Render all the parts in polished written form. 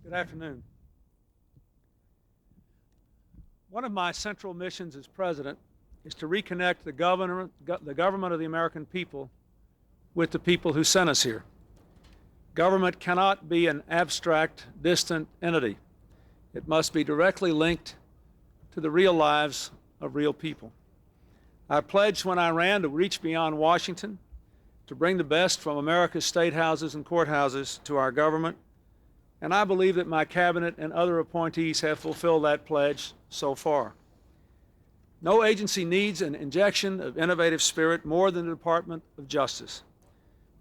Good afternoon. One of my central missions as president is to reconnect the government of the American people with the people who sent us here. Government cannot be an abstract, distant entity. It must be directly linked to the real lives of real people. I pledged when I ran to reach beyond Washington, to bring the best from America's state houses and courthouses to our government, and I believe that my cabinet and other appointees have fulfilled that pledge so far. No agency needs an injection of innovative spirit more than the Department of Justice.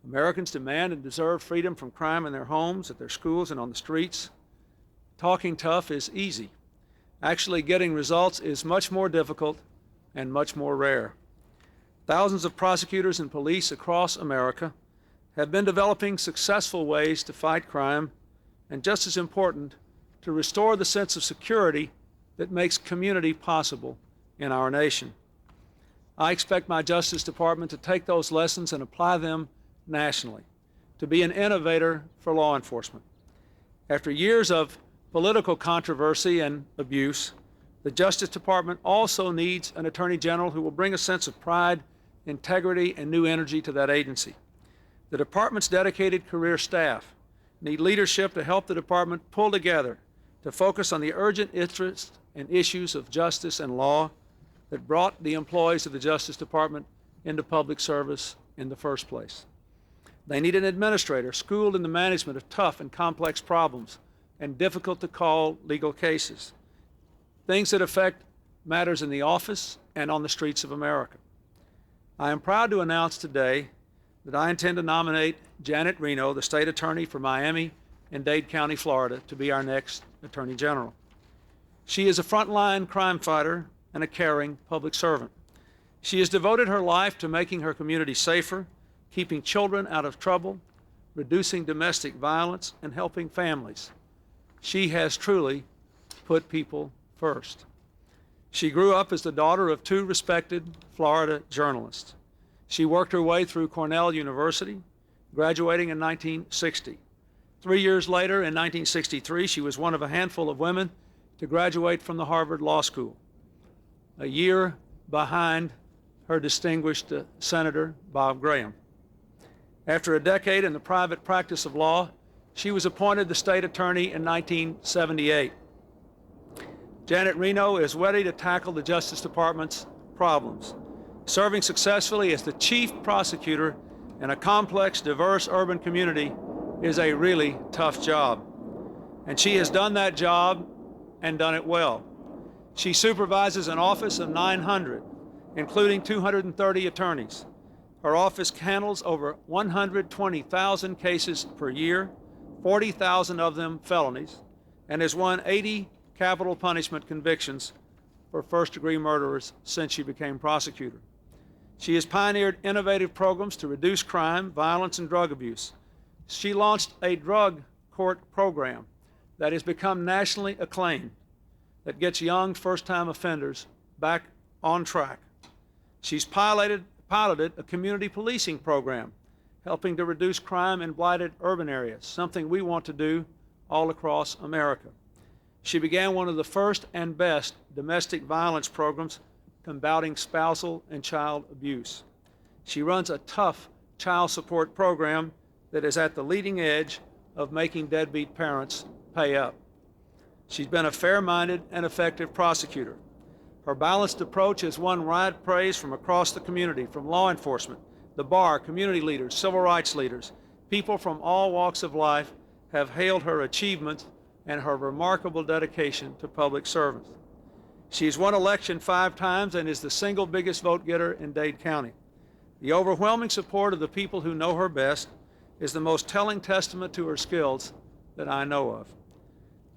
Americans demand and deserve freedom from crime in their homes, at their schools, and on the streets. Talking tough is easy. Actually getting results is much more difficult and much more rare. Thousands of prosecutors and police across America have been developing successful ways to fight crime, and just as important, to restore the sense of security that makes community possible in our nation. I expect my Justice Department to take those lessons and apply them nationally, to be an innovator for law enforcement. After years of political controversy and abuse, the Justice Department also needs an Attorney General who will bring a sense of pride, integrity, and new energy to that agency. The department's dedicated career staff need leadership to help the department pull together to focus on the urgent interests and issues of justice and law that brought the employees of the Justice Department into public service in the first place. They need an administrator schooled in the management of tough and complex problems and difficult to call legal cases, things that affect matters in the office and on the streets of America. I am proud to announce today that I intend to nominate Janet Reno, the state attorney for Miami and Dade County, Florida, to be our next Attorney General. She is a frontline crime fighter and a caring public servant. She has devoted her life to making her community safer, keeping children out of trouble, reducing domestic violence, and helping families. She has truly put people first. She grew up as the daughter of two respected Florida journalists. She worked her way through Cornell University, graduating in 1960. 3 years later, in 1963, she was one of a handful of women to graduate from the Harvard Law School, a year behind her distinguished Senator Bob Graham. After a decade in the private practice of law, she was appointed the state attorney in 1978. Janet Reno is ready to tackle the Justice Department's problems. Serving successfully as the chief prosecutor in a complex, diverse urban community is a really tough job. And she has done that job and done it well. She supervises an office of 900, including 230 attorneys. Her office handles over 120,000 cases per year, 40,000 of them felonies, and has won 80 capital punishment convictions for first-degree murderers since she became prosecutor. She has pioneered innovative programs to reduce crime, violence, and drug abuse. She launched a drug court program that has become nationally acclaimed, that gets young first-time offenders back on track. She's piloted a community policing program, helping to reduce crime in blighted urban areas, something we want to do all across America. She began one of the first and best domestic violence programs combating spousal and child abuse. She runs a tough child support program that is at the leading edge of making deadbeat parents pay up. She's been a fair-minded and effective prosecutor. Her balanced approach has won wide praise from across the community, from law enforcement, the bar, community leaders, civil rights leaders. People from all walks of life have hailed her achievements and her remarkable dedication to public service. She's won election 5 times and is the single biggest vote getter in Dade County. The overwhelming support of the people who know her best is the most telling testament to her skills that I know of.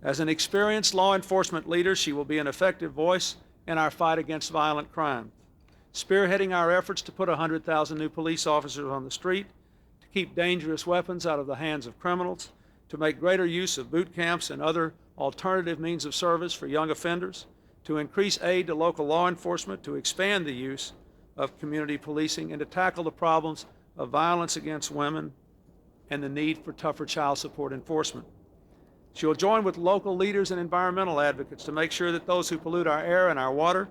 As an experienced law enforcement leader, she will be an effective voice in our fight against violent crime, spearheading our efforts to put 100,000 new police officers on the street, to keep dangerous weapons out of the hands of criminals, to make greater use of boot camps and other alternative means of service for young offenders, to increase aid to local law enforcement, to expand the use of community policing, and to tackle the problems of violence against women and the need for tougher child support enforcement. She will join with local leaders and environmental advocates to make sure that those who pollute our air and our water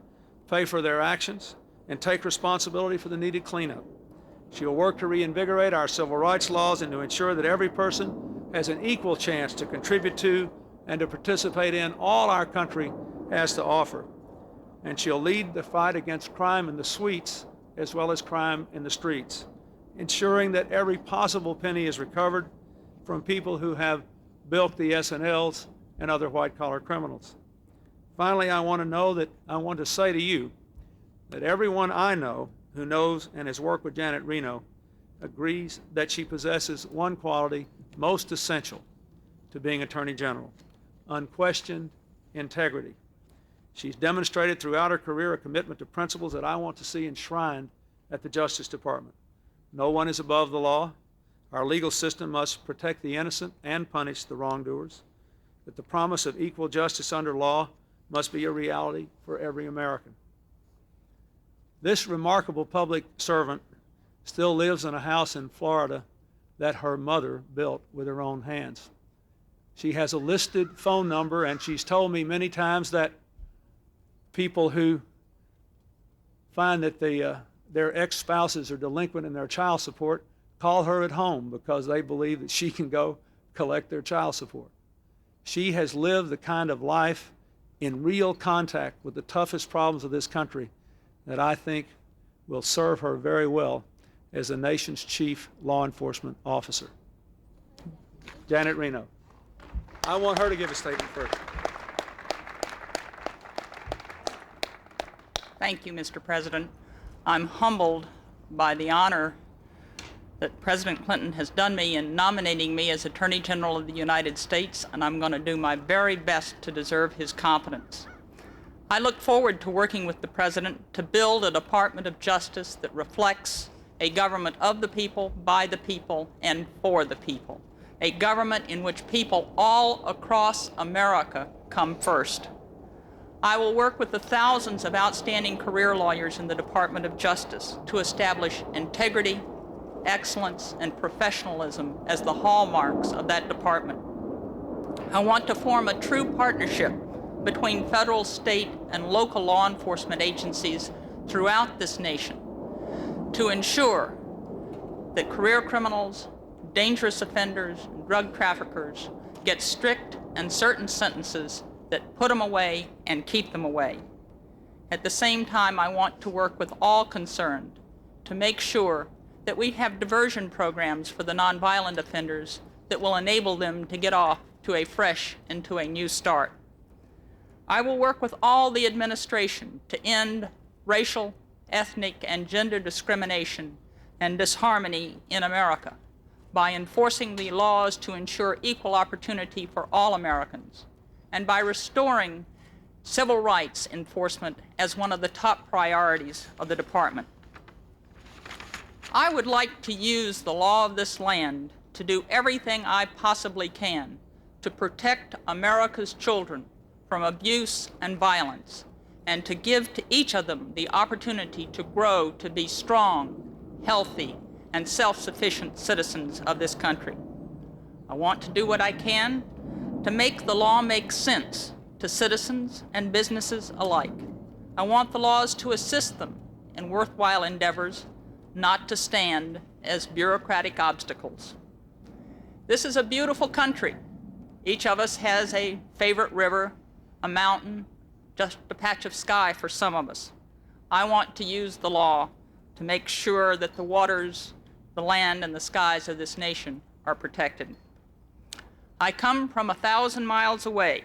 pay for their actions and take responsibility for the needed cleanup. She will work to reinvigorate our civil rights laws and to ensure that every person has an equal chance to contribute to and to participate in all our country has to offer. And she'll lead the fight against crime in the suites as well as crime in the streets, ensuring that every possible penny is recovered from people who have bilked the S&Ls and other white-collar criminals. Finally, I want to say to you that everyone I know who knows and has worked with Janet Reno agrees that she possesses one quality most essential to being Attorney General: unquestioned integrity. She's demonstrated throughout her career a commitment to principles that I want to see enshrined at the Justice Department. No one is above the law. Our legal system must protect the innocent and punish the wrongdoers. That the promise of equal justice under law must be a reality for every American. This remarkable public servant still lives in a house in Florida that her mother built with her own hands. She has a listed phone number, and she's told me many times that people who find that their ex-spouses are delinquent in their child support call her at home because they believe that she can go collect their child support. She has lived the kind of life in real contact with the toughest problems of this country that I think will serve her very well as the nation's chief law enforcement officer. Janet Reno. I want her to give a statement first. Thank you, Mr. President. I'm humbled by the honor that President Clinton has done me in nominating me as Attorney General of the United States, and I'm going to do my very best to deserve his confidence. I look forward to working with the President to build a Department of Justice that reflects a government of the people, by the people, and for the people. A government in which people all across America come first. I will work with the thousands of outstanding career lawyers in the Department of Justice to establish integrity, excellence, and professionalism as the hallmarks of that department. I want to form a true partnership between federal, state, and local law enforcement agencies throughout this nation to ensure that career criminals, dangerous offenders, and drug traffickers get strict and certain sentences that put them away and keep them away. At the same time, I want to work with all concerned to make sure that we have diversion programs for the nonviolent offenders that will enable them to get off to a fresh and to a new start. I will work with all the administration to end racial, ethnic, and gender discrimination and disharmony in America by enforcing the laws to ensure equal opportunity for all Americans, and by restoring civil rights enforcement as one of the top priorities of the department. I would like to use the law of this land to do everything I possibly can to protect America's children from abuse and violence, and to give to each of them the opportunity to grow to be strong, healthy, and self-sufficient citizens of this country. I want to do what I can to make the law make sense to citizens and businesses alike. I want the laws to assist them in worthwhile endeavors, not to stand as bureaucratic obstacles. This is a beautiful country. Each of us has a favorite river, a mountain, just a patch of sky for some of us. I want to use the law to make sure that the waters, the land, and the skies of this nation are protected. I come from 1,000 miles away.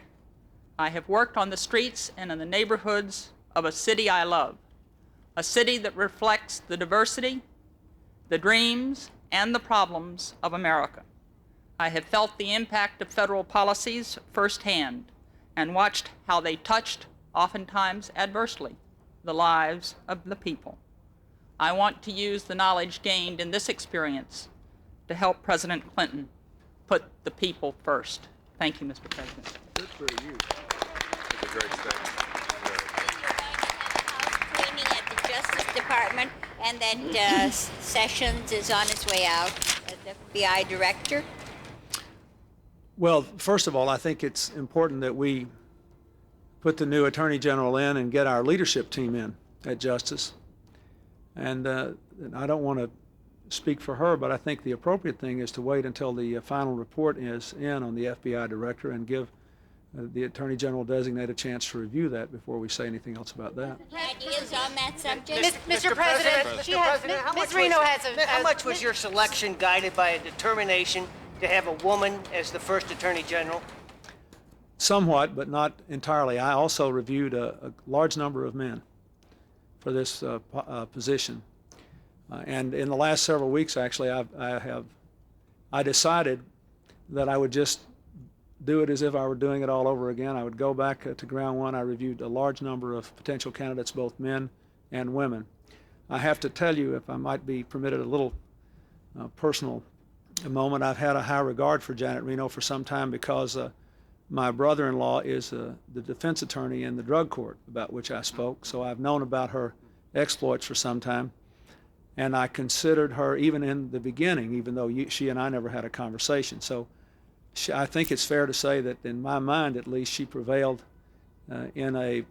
I have worked on the streets and in the neighborhoods of a city I love, a city that reflects the diversity, the dreams, and the problems of America. I have felt the impact of federal policies firsthand and watched how they touched, oftentimes adversely, the lives of the people. I want to use the knowledge gained in this experience to help President Clinton put the people first. Thank you, Mr. President. Good for you. That's a great statement. House training at the Justice Department, and that Sessions is on his way out as FBI director. Well, first of all, I think it's important that we put the new Attorney General in and get our leadership team in at Justice. And I don't want to speak for her, but I think the appropriate thing is to wait until the final report is in on the FBI director and give the Attorney General designate a chance to review that before we say anything else about that. Ideas on that subject? Mr. President, Ms. Reno has a... How much was your selection guided by a determination to have a woman as the first Attorney General? Somewhat, but not entirely. I also reviewed a large number of men for this position. And in the last several weeks, actually, I decided that I would just do it as if I were doing it all over again. I would go back to ground one. I reviewed a large number of potential candidates, both men and women. I have to tell you, if I might be permitted a little personal moment, I've had a high regard for Janet Reno for some time because my brother-in-law is the defense attorney in the drug court about which I spoke, so I've known about her exploits for some time. And I considered her, even in the beginning, even though she and I never had a conversation. So I think it's fair to say that in my mind, at least, she prevailed in a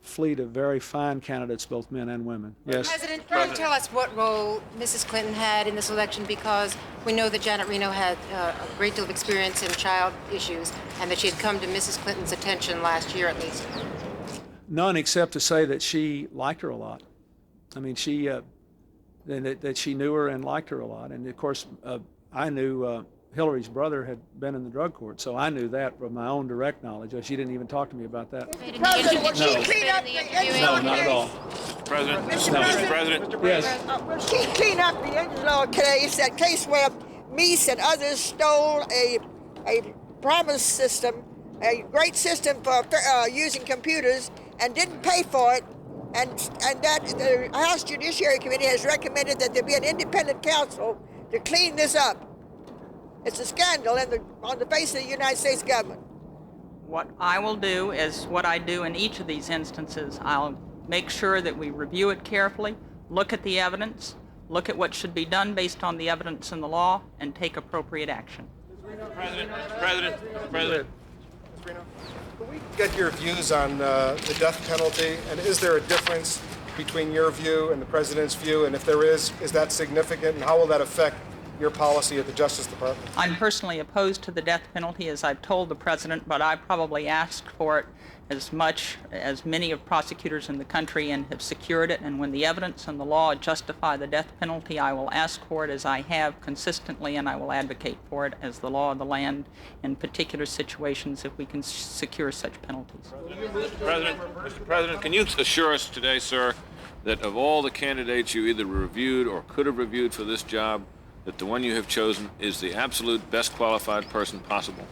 fleet of very fine candidates, both men and women. Yes. President, can you tell us what role Mrs. Clinton had in this election? Because we know that Janet Reno had a great deal of experience in child issues and that she had come to Mrs. Clinton's attention last year at least. None, except to say that she liked her a lot. I mean, that she knew her and liked her a lot. And of course, I knew Hillary's brother had been in the drug court, so I knew that from my own direct knowledge. She didn't even talk to me about that. President, will she clean up the No, not at all. President, Mr. President. Yes. Will she clean up the in-law case, that case where Meese and others stole a promise system, a great system for using computers, and didn't pay for it, and that the House Judiciary Committee has recommended that there be an independent counsel to clean this up. It's a scandal on the face of the United States government. What I will do is what I do in each of these instances. I'll make sure that we review it carefully, look at the evidence, look at what should be done based on the evidence in the law, and take appropriate action. President. Can we get your views on the death penalty, and is there a difference between your view and the president's view, and if there is that significant, and how will that affect your policy at the Justice Department? I'm personally opposed to the death penalty, as I've told the president, but I probably asked for it as much as many of prosecutors in the country and have secured it. And when the evidence and the law justify the death penalty, I will ask for it, as I have consistently, and I will advocate for it as the law of the land in particular situations if we can secure such penalties. Mr. President, can you assure us today, sir, that of all the candidates you either reviewed or could have reviewed for this job, that the one you have chosen is the absolute best qualified person possible?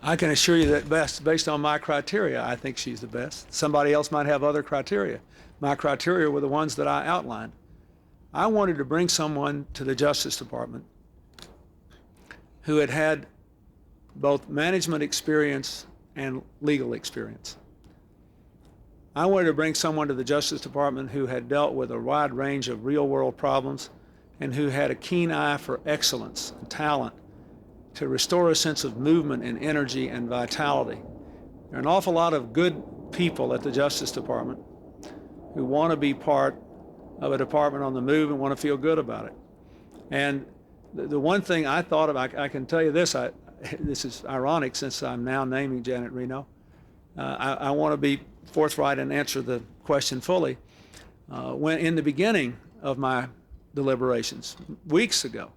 I can assure you that based on my criteria, I think she's the best. Somebody else might have other criteria. My criteria were the ones that I outlined. I wanted to bring someone to the Justice Department who had had both management experience and legal experience. I wanted to bring someone to the Justice Department who had dealt with a wide range of real-world problems and who had a keen eye for excellence and talent to restore a sense of movement and energy and vitality. There are an awful lot of good people at the Justice Department who want to be part of a department on the move and want to feel good about it. And the one thing I thought of, I can tell you this, this is ironic since I'm now naming Janet Reno. I want to be forthright and answer the question fully. When in the beginning of my deliberations, weeks ago,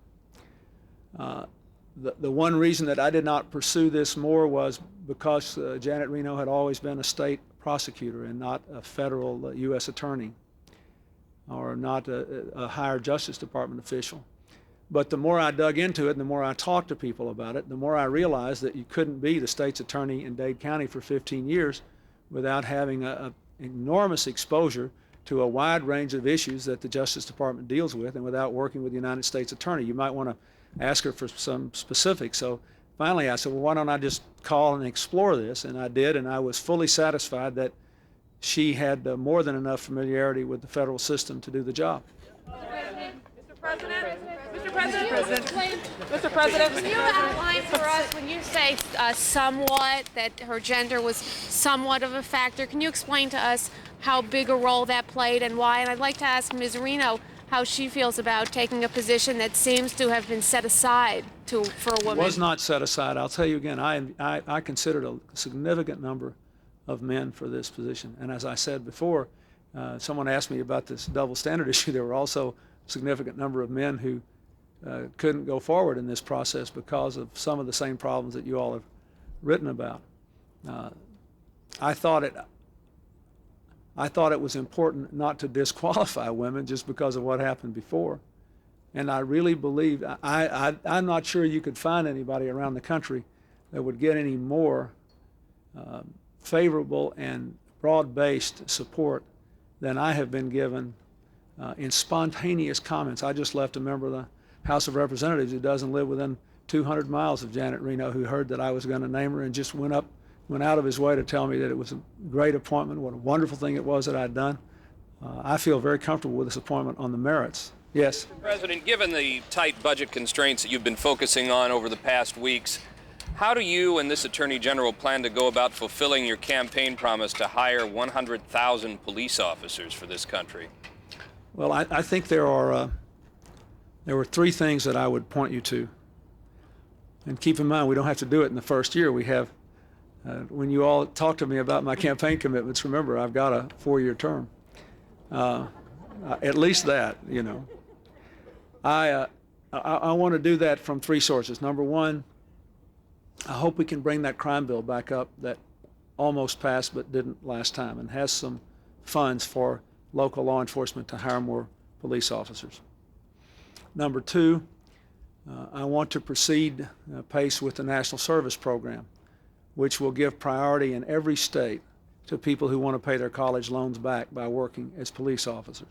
the one reason that I did not pursue this more was because Janet Reno had always been a state prosecutor and not a federal U.S. attorney or not a higher Justice Department official. But the more I dug into it and the more I talked to people about it, the more I realized that you couldn't be the state's attorney in Dade County for 15 years without having an enormous exposure to a wide range of issues that the Justice Department deals with, and without working with the United States attorney. You might want to ask her for some specifics. So finally I said, well, why don't I just call and explore this? And I did, and I was fully satisfied that she had more than enough familiarity with the federal system to do the job. Mr. President, Mr. President, can you outline for us when you say somewhat, that her gender was somewhat of a factor? Can you explain to us how big a role that played and why? And I'd like to ask Ms. Reno how she feels about taking a position that seems to have been set aside for a woman. It was not set aside. I'll tell you again, I considered a significant number of men for this position. And as I said before, someone asked me about this double standard issue. There were also a significant number of men who couldn't go forward in this process because of some of the same problems that you all have written about. I thought it was important not to disqualify women just because of what happened before. And I really believe, I'm not sure you could find anybody around the country that would get any more favorable and broad-based support than I have been given in spontaneous comments. I just left a member of the House of Representatives who doesn't live within 200 miles of Janet Reno, who heard that I was going to name her and just went out of his way to tell me that it was a great appointment, what a wonderful thing it was that I'd done. I feel very comfortable with this appointment on the merits. Yes? Mr. President, given the tight budget constraints that you've been focusing on over the past weeks, how do you and this Attorney General plan to go about fulfilling your campaign promise to hire 100,000 police officers for this country? Well, I think there were three things that I would point you to. And keep in mind, we don't have to do it in the first year. We have, when you all talk to me about my campaign commitments, remember, I've got a 4-year term. At least that, you know. I want to do that from three sources. Number one, I hope we can bring that crime bill back up that almost passed but didn't last time, and has some funds for local law enforcement to hire more police officers. Number two, I want to proceed pace with the National Service Program, which will give priority in every state to people who want to pay their college loans back by working as police officers.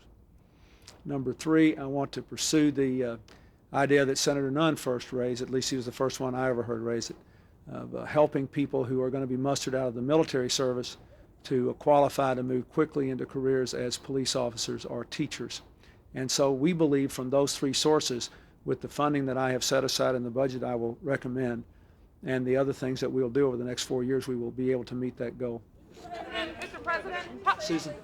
Number three, I want to pursue the idea that Senator Nunn first raised, at least he was the first one I ever heard raise it, of helping people who are going to be mustered out of the military service to qualify to move quickly into careers as police officers or teachers. And so we believe from those three sources, with the funding that I have set aside in the budget I will recommend, and the other things that we'll do over the next 4 years, we will be able to meet that goal. Mr. President, Susan.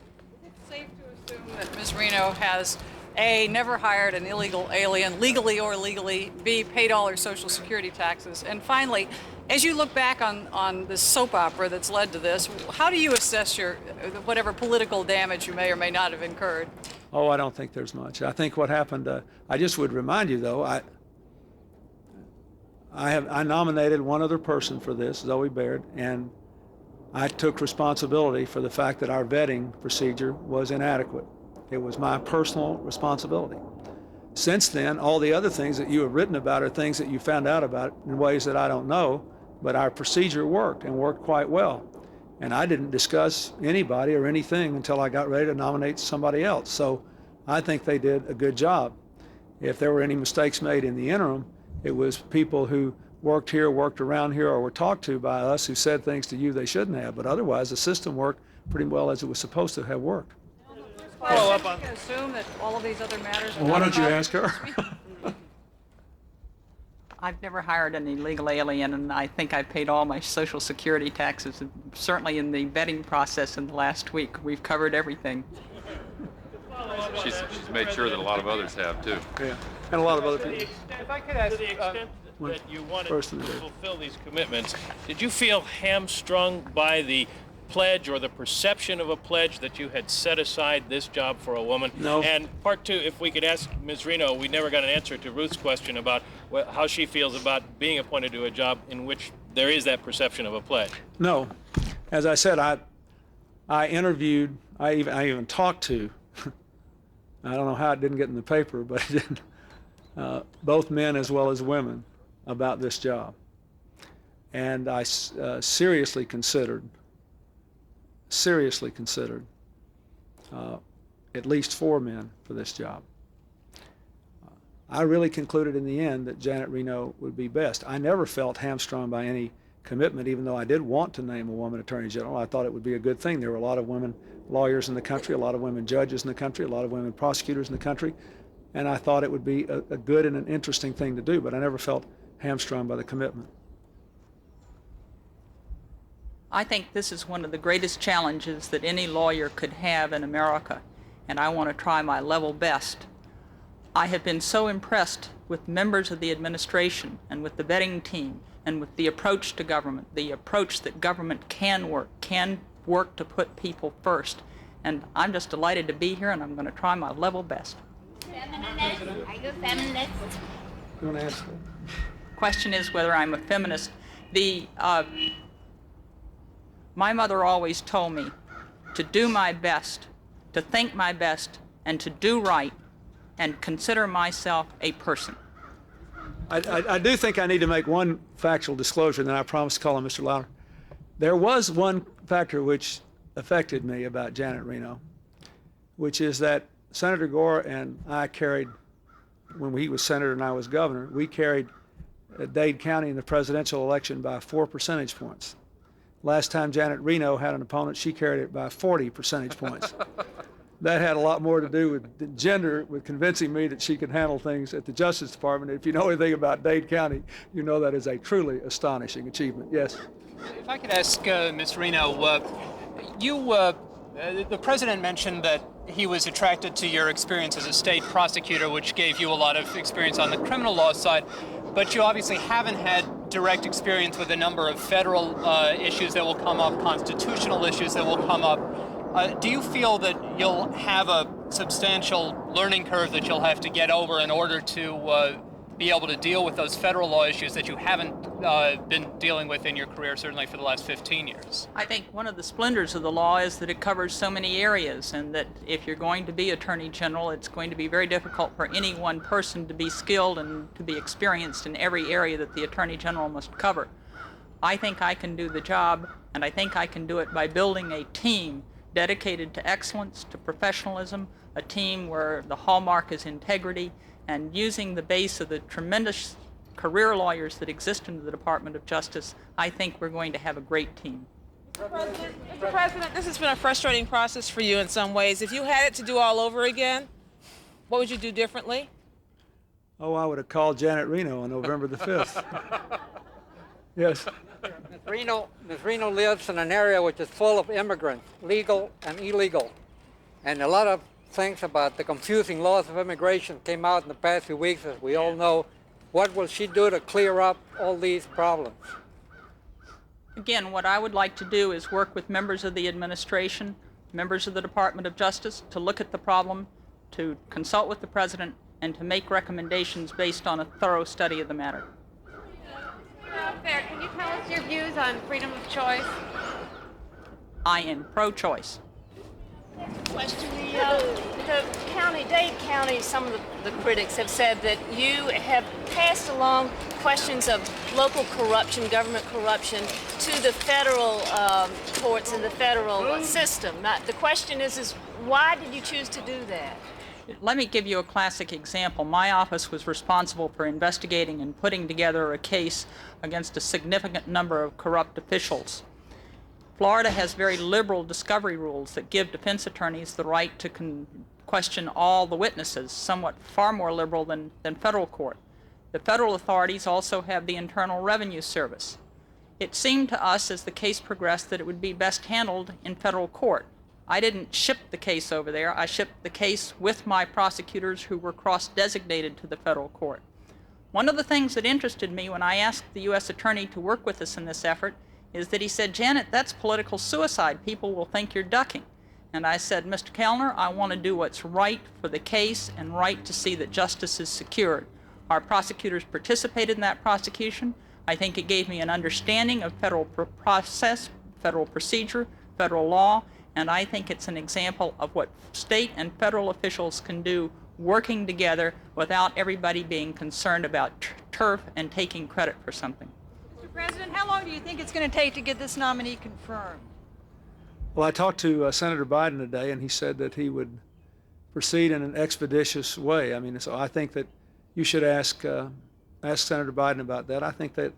it's safe to assume that Ms. Reno has A, never hired an illegal alien, legally or illegally, B, paid all her Social Security taxes, and finally, as you look back on this soap opera that's led to this, how do you assess your whatever political damage you may or may not have incurred? Oh, I don't think there's much. I think what happened, I just would remind you though, I nominated one other person for this, Zoe Baird, and I took responsibility for the fact that our vetting procedure was inadequate. It was my personal responsibility. Since then, all the other things that you have written about are things that you found out about in ways that I don't know, but our procedure worked and worked quite well. And I didn't discuss anybody or anything until I got ready to nominate somebody else. So I think they did a good job. If there were any mistakes made in the interim, it was people who worked here, worked around here, or were talked to by us who said things to you they shouldn't have. But otherwise, the system worked pretty well as it was supposed to have worked. Follow up on. You can assume that all of these other matters. Well, why don't you ask her? I've never hired an illegal alien, and I think I paid all my Social Security taxes. Certainly in the vetting process in the last week, we've covered everything. She's made sure that a lot of others have, too. Yeah, and a lot of other people. If I could ask, to the extent that you wanted to fulfill these commitments, did you feel hamstrung by the pledge or the perception of a pledge that you had set aside this job for a woman? No. And part two, if we could ask Ms. Reno, we never got an answer to Ruth's question about how she feels about being appointed to a job in which there is that perception of a pledge. No. As I said, I interviewed, I even talked to, I don't know how it didn't get in the paper, but it did, both men as well as women about this job. And I seriously considered at least 4 men for this job. I really concluded in the end that Janet Reno would be best. I never felt hamstrung by any commitment, even though I did want to name a woman Attorney General. I thought it would be a good thing. There were a lot of women lawyers in the country, a lot of women judges in the country, a lot of women prosecutors in the country. and I thought it would be a good and an interesting thing to do, but I never felt hamstrung by the commitment. I think this is one of the greatest challenges that any lawyer could have in America, and I want to try my level best. I have been so impressed with members of the administration and with the vetting team and with the approach to government, the approach that government can work to put people first. And I'm just delighted to be here, and I'm going to try my level best. Feminist? Are you a feminist? You want to ask that? Question is whether I'm a feminist. My mother always told me to do my best, to think my best, and to do right, and consider myself a person. I do think I need to make one factual disclosure, and then I promise to call on Mr. Louder. There was one factor which affected me about Janet Reno, which is that Senator Gore and I carried, when he was senator and I was governor, we carried Dade County in the presidential election by 4 percentage points. Last time Janet Reno had an opponent, she carried it by 40 percentage points. That had a lot more to do with gender, with convincing me that she could handle things at the Justice Department. If you know anything about Dade County, you know that is a truly astonishing achievement. Yes? If I could ask Ms. Reno, the president mentioned that he was attracted to your experience as a state prosecutor, which gave you a lot of experience on the criminal law side, but you obviously haven't had direct experience with a number of federal issues that will come up, constitutional issues that will come up. Do you feel that you'll have a substantial learning curve that you'll have to get over in order to be able to deal with those federal law issues that you haven't been dealing with in your career, certainly for the last 15 years? I think one of the splendors of the law is that it covers so many areas, and that if you're going to be Attorney General, it's going to be very difficult for any one person to be skilled and to be experienced in every area that the Attorney General must cover. I think I can do the job, and I think I can do it by building a team dedicated to excellence, to professionalism, a team where the hallmark is integrity, and using the base of the tremendous career lawyers that exist in the Department of Justice, I think we're going to have a great team. Mr. President, this has been a frustrating process for you in some ways. If you had it to do all over again, what would you do differently? Oh, I would have called Janet Reno on November the 5th. Yes. Ms. Reno lives in an area which is full of immigrants, legal and illegal. And a lot of things about the confusing laws of immigration came out in the past few weeks, as we all know. What will she do to clear up all these problems? Again, what I would like to do is work with members of the administration, members of the Department of Justice, to look at the problem, to consult with the President, and to make recommendations based on a thorough study of the matter. Out there, can you tell us your views on freedom of choice? I am pro-choice. Question. The county, Dade County, some of the critics have said that you have passed along questions of local corruption, government corruption, to the federal courts and the federal system. The question is why did you choose to do that? Let me give you a classic example. My office was responsible for investigating and putting together a case against a significant number of corrupt officials. Florida has very liberal discovery rules that give defense attorneys the right to question all the witnesses, somewhat far more liberal than federal court. The federal authorities also have the Internal Revenue Service. It seemed to us as the case progressed that it would be best handled in federal court. I didn't ship the case over there. I shipped the case with my prosecutors who were cross-designated to the federal court. One of the things that interested me when I asked the U.S. Attorney to work with us in this effort is that he said, "Janet, that's political suicide. People will think you're ducking." And I said, "Mr. Kellner, I want to do what's right for the case and right to see that justice is secured." Our prosecutors participated in that prosecution. I think it gave me an understanding of federal process, federal procedure, federal law, and I think it's an example of what state and federal officials can do working together without everybody being concerned about turf and taking credit for something. Mr. President, how long do you think it's going to take to get this nominee confirmed? Well, I talked to Senator Biden today, and he said that he would proceed in an expeditious way. I mean, so I think that you should ask Senator Biden about that. I think that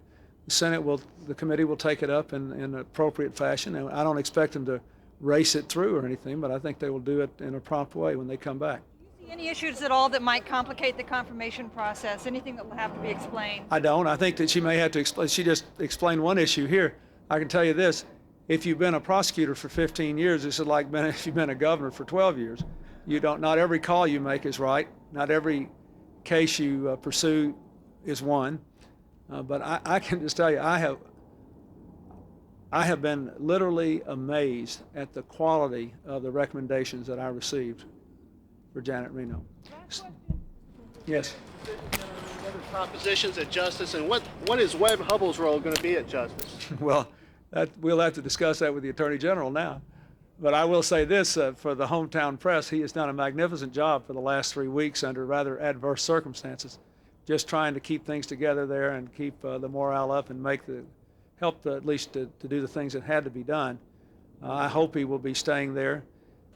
the committee will take it up in an appropriate fashion, and I don't expect them to race it through or anything, but I think they will do it in a prompt way when they come back. Do Any issues at all that might complicate the confirmation process? Anything that will have to be explained? I don't. I think that she may have to explain. She just explained one issue here. I can tell you this. If you've been a prosecutor for 15 years, it's like if you've been a governor for 12 years. Not every call you make is right. Not every case you pursue is won. But I can just tell you, I have been literally amazed at the quality of the recommendations that I received for Janet Reno. Yes. Other top positions at Justice, and what is Webb Hubbell's role going to be at Justice? Well, we'll have to discuss that with the Attorney General now. But I will say this, for the hometown press, he has done a magnificent job for the last 3 weeks under rather adverse circumstances, just trying to keep things together there and keep the morale up and help at least to do the things that had to be done. I hope he will be staying there.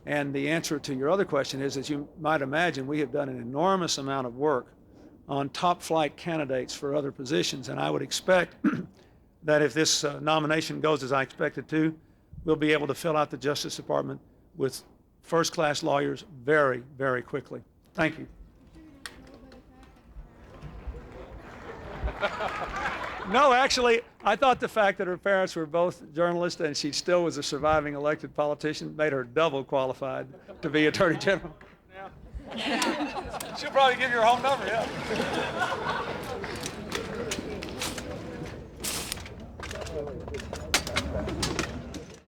And the answer to your other question is, as you might imagine, we have done an enormous amount of work on top flight candidates for other positions, and I would expect that if this nomination goes as I expect it to, we'll be able to fill out the Justice Department with first-class lawyers very, very quickly. Thank you. No, actually, I thought the fact that her parents were both journalists and she still was a surviving elected politician made her double qualified to be Attorney General. She'll probably give you her home number, yeah.